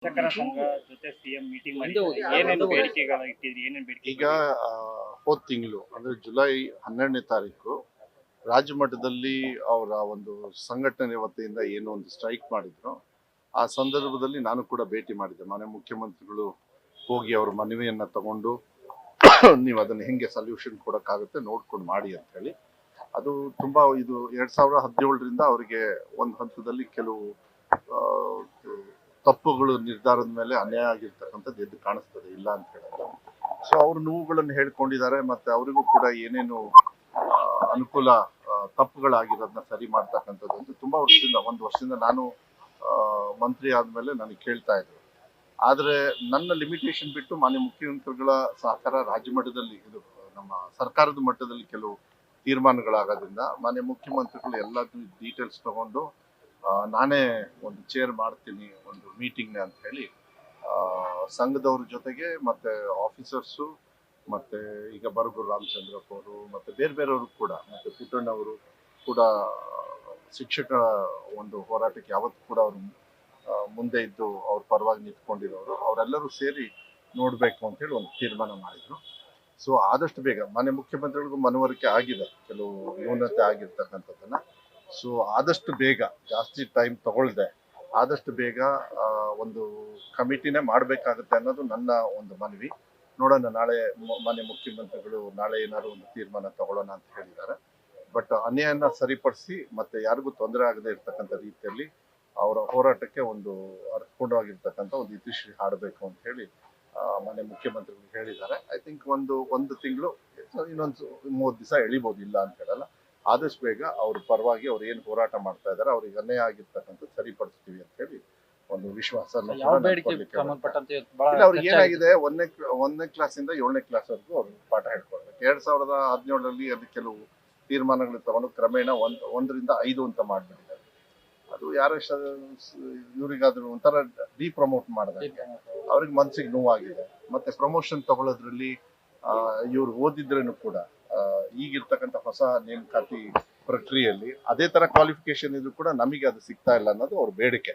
ಶಿಕ್ಷಕರ ಸಂಘ ಜೊತೆ ಸಿಎಂ ಮೀಟಿಂಗ್ ಮಾಡಿದ್ರು. ಏನೇನು ಬೇಡಿಕೆಗಳು ಇಟ್ಟಿದ್ರಿ, ಏನೇನು ಬೇಡಿಕೆ? ಈಗ ಹೋದ ತಿಂಗಳು ಅಂದ್ರೆ ಜುಲೈ 12ನೇ ತಾರೀಕು ರಾಜ್ಯ ಮಟ್ಟದಲ್ಲಿ ಅವರ ಒಂದು ಸಂಘಟನೆ ವತಿಯಿಂದ ಏನೋ ಒಂದು ಸ್ಟ್ರೈಕ್ ಮಾಡಿದ್ರು. ಆ ಸಂದರ್ಭದಲ್ಲಿ ನಾನು ಕೂಡ ಭೇಟಿ ಮಾಡಿದ್ದೆ. ಮಾನ್ಯ ಮುಖ್ಯಮಂತ್ರಿಗಳು ಹೋಗಿ ಅವ್ರ ಮನವಿಯನ್ನ ತಗೊಂಡು ನೀವು ಅದನ್ನ ಹೆಂಗೆ ಸೊಲ್ಯೂಷನ್ ಕೊಡಕ್ಕಾಗುತ್ತೆ ನೋಡ್ಕೊಂಡು ಮಾಡಿ ಅಂತ ಹೇಳಿ. ಅದು ತುಂಬಾ ಇದು 2017ರಿಂದ ಅವರಿಗೆ ಒಂದು ಹಂತದಲ್ಲಿ ಕೆಲವು ತಪ್ಪುಗಳು ನಿರ್ಧಾರದ ಮೇಲೆ ಅನ್ಯಾಯ ಆಗಿರ್ತಕ್ಕಂಥದ್ದು ಎದ್ದು ಕಾಣಿಸ್ತದೆ, ಇಲ್ಲ ಅಂತ ಹೇಳಲ್ಲ. ಸೊ ಅವ್ರ ನೋವುಗಳನ್ನು ಹೇಳ್ಕೊಂಡಿದ್ದಾರೆ, ಮತ್ತೆ ಅವರಿಗೂ ಕೂಡ ಏನೇನು ಅನುಕೂಲ ತಪ್ಪುಗಳಾಗಿರೋದನ್ನ ಸರಿ ಮಾಡ್ತಕ್ಕಂಥದ್ದು ಅಂತ ತುಂಬಾ ವರ್ಷದಿಂದ, ಒಂದು ವರ್ಷದಿಂದ ನಾನು ಮಂತ್ರಿ ಆದ್ಮೇಲೆ ನನಗೆ ಕೇಳ್ತಾ ಇದ್ರು. ಆದ್ರೆ ನನ್ನ ಲಿಮಿಟೇಷನ್ ಬಿಟ್ಟು ಮಾನ್ಯ ಮುಖ್ಯಮಂತ್ರಿಗಳ ಸಹಕಾರ ರಾಜ್ಯ ಮಟ್ಟದಲ್ಲಿ, ಇದು ನಮ್ಮ ಸರ್ಕಾರದ ಮಟ್ಟದಲ್ಲಿ ಕೆಲವು ತೀರ್ಮಾನಗಳಾಗೋದ್ರಿಂದ ಮಾನ್ಯ ಮುಖ್ಯಮಂತ್ರಿಗಳು ಎಲ್ಲದೂ ಡೀಟೇಲ್ಸ್ ತಗೊಂಡು ನಾನೇ ಒಂದು ಚೇರ್ ಮಾಡ್ತೀನಿ ಒಂದು ಮೀಟಿಂಗ್ ಅಂತ ಹೇಳಿ ಸಂಘದವ್ರ ಜೊತೆಗೆ ಮತ್ತೆ ಆಫೀಸರ್ಸು ಮತ್ತೆ ಈಗ ಬರಗೂರು ರಾಮಚಂದ್ರಪ್ಪ ಅವರು ಮತ್ತೆ ಬೇರೆ ಬೇರೆಯವರು ಕೂಡ, ಮತ್ತೆ ಪುಟ್ಟಣ್ಣವರು ಕೂಡ ಶಿಕ್ಷಕರ ಒಂದು ಹೋರಾಟಕ್ಕೆ ಯಾವತ್ತೂ ಕೂಡ ಅವರು ಮುಂದೆ ಇದ್ದು ಅವ್ರ ಪರವಾಗಿ ನಿಂತ್ಕೊಂಡಿರೋರು, ಅವರೆಲ್ಲರೂ ಸೇರಿ ನೋಡ್ಬೇಕು ಅಂತ ಹೇಳಿ ಒಂದು ತೀರ್ಮಾನ ಮಾಡಿದ್ರು. ಸೊ ಆದಷ್ಟು ಬೇಗ ಮಾನ್ಯ ಮುಖ್ಯಮಂತ್ರಿಗಳಿಗೂ ಮನವರಿಕೆ ಆಗಿದೆ ಕೆಲವು ನ್ಯೂನತೆ ಆಗಿರ್ತಕ್ಕಂಥದ್ದನ್ನ. ಸೊ ಆದಷ್ಟು ಬೇಗ, ಜಾಸ್ತಿ ಟೈಮ್ ತಗೊಳ್ದೆ ಆದಷ್ಟು ಬೇಗ ಒಂದು ಕಮಿಟಿನೇ ಮಾಡಬೇಕಾಗುತ್ತೆ ಅನ್ನೋದು ನನ್ನ ಒಂದು ಮನವಿ. ನೋಡೋಣ, ನಾಳೆ ಮಾನ್ಯ ಮುಖ್ಯಮಂತ್ರಿಗಳು ನಾಳೆ ಏನಾದ್ರು ಒಂದು ತೀರ್ಮಾನ ತಗೊಳ್ಳೋಣ ಅಂತ ಹೇಳಿದ್ದಾರೆ. ಬಟ್ ಅನ್ಯಾಯನ ಸರಿಪಡಿಸಿ ಮತ್ತೆ ಯಾರಿಗೂ ತೊಂದರೆ ಆಗದೆ ಇರ್ತಕ್ಕಂಥ ರೀತಿಯಲ್ಲಿ ಅವರ ಹೋರಾಟಕ್ಕೆ ಒಂದು ಅರ್ಥಪೂರ್ಣವಾಗಿರ್ತಕ್ಕಂಥ ಒಂದು ಇತಿಶ್ರೀ ಹಾಡಬೇಕು ಅಂತ ಹೇಳಿ ಮಾನ್ಯ ಮುಖ್ಯಮಂತ್ರಿಗಳು ಹೇಳಿದ್ದಾರೆ. ಐ ಥಿಂಕ್ ಒಂದು ತಿಂಗಳು, ಇನ್ನೊಂದು 30 ದಿವಸ ಎಳಿಬಹುದು, ಇಲ್ಲ ಅಂತ ಹೇಳಲ್ಲ. ಆದಷ್ಟು ಬೇಗ ಅವ್ರ ಪರವಾಗಿ ಅವ್ರು ಏನು ಹೋರಾಟ ಮಾಡ್ತಾ ಇದ್ದಾರೆ ಅವ್ರಿಗೆ ಅನ್ಯಾಯ ಆಗಿರ್ತಕ್ಕಂಥ ಸರಿಪಡಿಸ್ತೀವಿ ಅಂತ ಹೇಳಿ ಒಂದು ವಿಶ್ವಾಸ. ಅವ್ರಿಗೆ ಏನಾಗಿದೆ, 1ನೇ ಕ್ಲಾಸಿಂದ 7ನೇ ಕ್ಲಾಸ್ ವರೆಗೂ ಅವ್ರು ಪಾಠ ಹೇಳ್ಕೊಳ್ಬೇಕು. 2017ರಲ್ಲಿ ಅದು ಕೆಲವು ತೀರ್ಮಾನಗಳು ತಗೊಂಡು ಕ್ರಮೇಣ 1ರಿಂದ 5 ಅಂತ ಮಾಡ್ಬಿಟ್ಟಿದ್ದಾರೆ. ಅದು ಯಾರ ಇವ್ರಿಗಾದ್ರೂ ಒಂಥರ ಡಿಪ್ರಮೋಟ್ ಮಾಡಿದಾಗ ಅವ್ರಿಗೆ ಮನ್ಸಿಗೆ ನೋವಾಗಿದೆ. ಮತ್ತೆ ಪ್ರಮೋಷನ್ ತಗೊಳ್ಳೋದ್ರಲ್ಲಿ ಇವ್ರು ಓದಿದ್ರೇನು ಕೂಡ ಈಗಿರ್ತಕ್ಕಂಥ ಹೊಸ ನೇಮಕಾತಿ ಪ್ರಕ್ರಿಯೆಯಲ್ಲಿ ಅದೇ ತರ ಕ್ವಾಲಿಫಿಕೇಶನ್ ಇದ್ರು ಕೂಡ ನಮಗೆ ಅದು ಸಿಗ್ತಾ ಇಲ್ಲ ಅನ್ನೋದು ಅವ್ರ ಬೇಡಿಕೆ.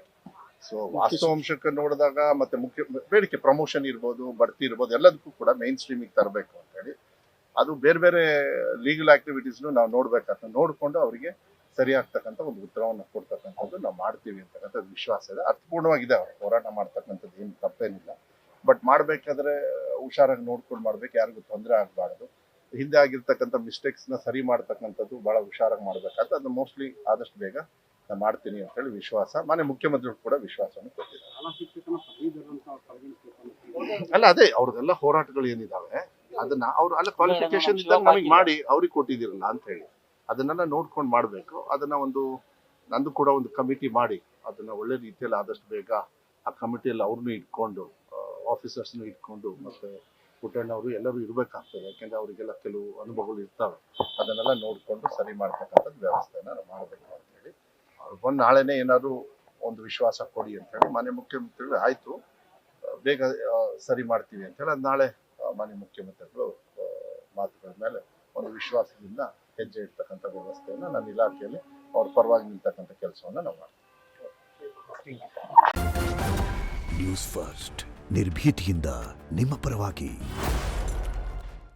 ಸೊ ವಾಸ್ತವಾಂಶಕ್ಕೆ ನೋಡಿದಾಗ ಮತ್ತೆ ಮುಖ್ಯ ಬೇಡಿಕೆ ಪ್ರಮೋಷನ್ ಇರ್ಬೋದು, ಬಡ್ತಿ ಇರ್ಬೋದು, ಎಲ್ಲದಕ್ಕೂ ಕೂಡ ಮೈನ್ ಸ್ಟ್ರೀಮಿಗೆ ತರಬೇಕು ಅಂತ ಹೇಳಿ. ಅದು ಬೇರೆ ಬೇರೆ ಲೀಗಲ್ ಆಕ್ಟಿವಿಟೀಸ್ನು ನಾವು ನೋಡ್ಬೇಕಾಗ್ತದೆ. ನೋಡ್ಕೊಂಡು ಅವರಿಗೆ ಸರಿಯಾಗ್ತಕ್ಕಂಥ ಒಂದು ಉತ್ತರವನ್ನು ಕೊಡ್ತಕ್ಕಂಥದ್ದು ನಾವು ಮಾಡ್ತೀವಿ ಅಂತಕ್ಕಂಥದ್ದು ವಿಶ್ವಾಸ ಇದೆ. ಅರ್ಥಪೂರ್ಣವಾಗಿದೆ ಅವ್ರು ಹೋರಾಟ ಮಾಡ್ತಕ್ಕಂಥದ್ದು, ಏನು ತಪ್ಪೇನಿಲ್ಲ. ಬಟ್ ಮಾಡ್ಬೇಕಾದ್ರೆ ಹುಷಾರಾಗಿ ನೋಡ್ಕೊಂಡು ಮಾಡ್ಬೇಕು, ಯಾರಿಗೂ ತೊಂದರೆ ಆಗಬಾರ್ದು. ಹಿಂದೆ ಆಗಿರ್ತಕ್ಕಂಥ ಮಿಸ್ಟೇಕ್ಸ್ನ ಸರಿ ಮಾಡ್ತಕ್ಕಂಥದ್ದು ಬಹಳ ಹುಷಾರಾಗಿ ಮಾಡ್ಬೇಕಾಗ್ತದೆ. ಅದನ್ನ ಮೋಸ್ಟ್ಲಿ ಆದಷ್ಟು ಬೇಗ ನಾನು ಮಾಡ್ತೀನಿ ಅಂತ ಹೇಳಿ ವಿಶ್ವಾಸ. ಮಾನ್ಯ ಮುಖ್ಯಮಂತ್ರಿಗಳು ಕೂಡ ವಿಶ್ವಾಸವನ್ನು ಕೊಟ್ಟಿದ್ದಾರೆ. ಅಲ್ಲ, ಅದೇ ಅವ್ರದೆಲ್ಲ ಹೋರಾಟಗಳು ಏನಿದಾವೆ ಅದನ್ನ ಅವ್ರು ಅಲ್ಲ ಕ್ವಾಲಿಫಿಕೇಶನ್ ಇದ್ದಾಗ ನಮಗೆ ಮಾಡಿ ಅವ್ರಿಗೆ ಕೊಟ್ಟಿದ್ದೀರಲ್ಲ ಅಂತ ಹೇಳಿ ಅದನ್ನೆಲ್ಲ ನೋಡ್ಕೊಂಡು ಮಾಡ್ಬೇಕು. ಅದನ್ನ ನಂದು ಕೂಡ ಒಂದು ಕಮಿಟಿ ಮಾಡಿ ಅದನ್ನ ಒಳ್ಳೆ ರೀತಿಯಲ್ಲಿ ಆದಷ್ಟು ಬೇಗ ಆ ಕಮಿಟಿಯಲ್ಲಿ ಅವ್ರನ್ನೂ ಇಟ್ಕೊಂಡು, ಆಫೀಸರ್ಸ್ನು ಇಟ್ಕೊಂಡು, ಮತ್ತೆ ಪುಟ್ಟಣ್ಣವರು ಎಲ್ಲರೂ ಇರ್ಬೇಕಾಗ್ತದೆ. ಯಾಕೆಂದ್ರೆ ಅವರಿಗೆಲ್ಲ ಕೆಲವು ಅನುಭವಗಳು ಇರ್ತವೆ. ಅದನ್ನೆಲ್ಲ ನೋಡ್ಕೊಂಡು ಸರಿ ಮಾಡ್ತಕ್ಕಂಥದ್ದು ವ್ಯವಸ್ಥೆನ ಮಾಡಬೇಕು ಅಂತ ಹೇಳಿ ಅವ್ರು ಬಂದು ನಾಳೆನೇ ಏನಾದ್ರು ಒಂದು ವಿಶ್ವಾಸ ಕೊಡಿ ಅಂತ ಹೇಳಿ ಮಾನ್ಯ ಮುಖ್ಯಮಂತ್ರಿಗಳು ಆಯ್ತು ಬೇಗ ಸರಿ ಮಾಡ್ತೀವಿ ಅಂತ ಹೇಳಿ. ಅದು ನಾಳೆ ಮಾನ್ಯ ಮುಖ್ಯಮಂತ್ರಿಗಳು ಮಾತುಗಳ ಮೇಲೆ ಒಂದು ವಿಶ್ವಾಸದಿಂದ ಹೆಜ್ಜೆ ಇಡ್ತಕ್ಕಂಥ ವ್ಯವಸ್ಥೆಯನ್ನು ನನ್ನ ಇಲಾಖೆಯಲ್ಲಿ ಅವ್ರ ಪರವಾಗಿ ನಿಲ್ತಕ್ಕಂಥ ಕೆಲಸವನ್ನು ನಾವು ಮಾಡ್ತೀವಿ. ನ್ಯೂಸ್ ಫಸ್ಟ್, ನಿರ್ಭೀತಿಯಿಂದ ನಿಮ್ಮ ಪರವಾಗಿ.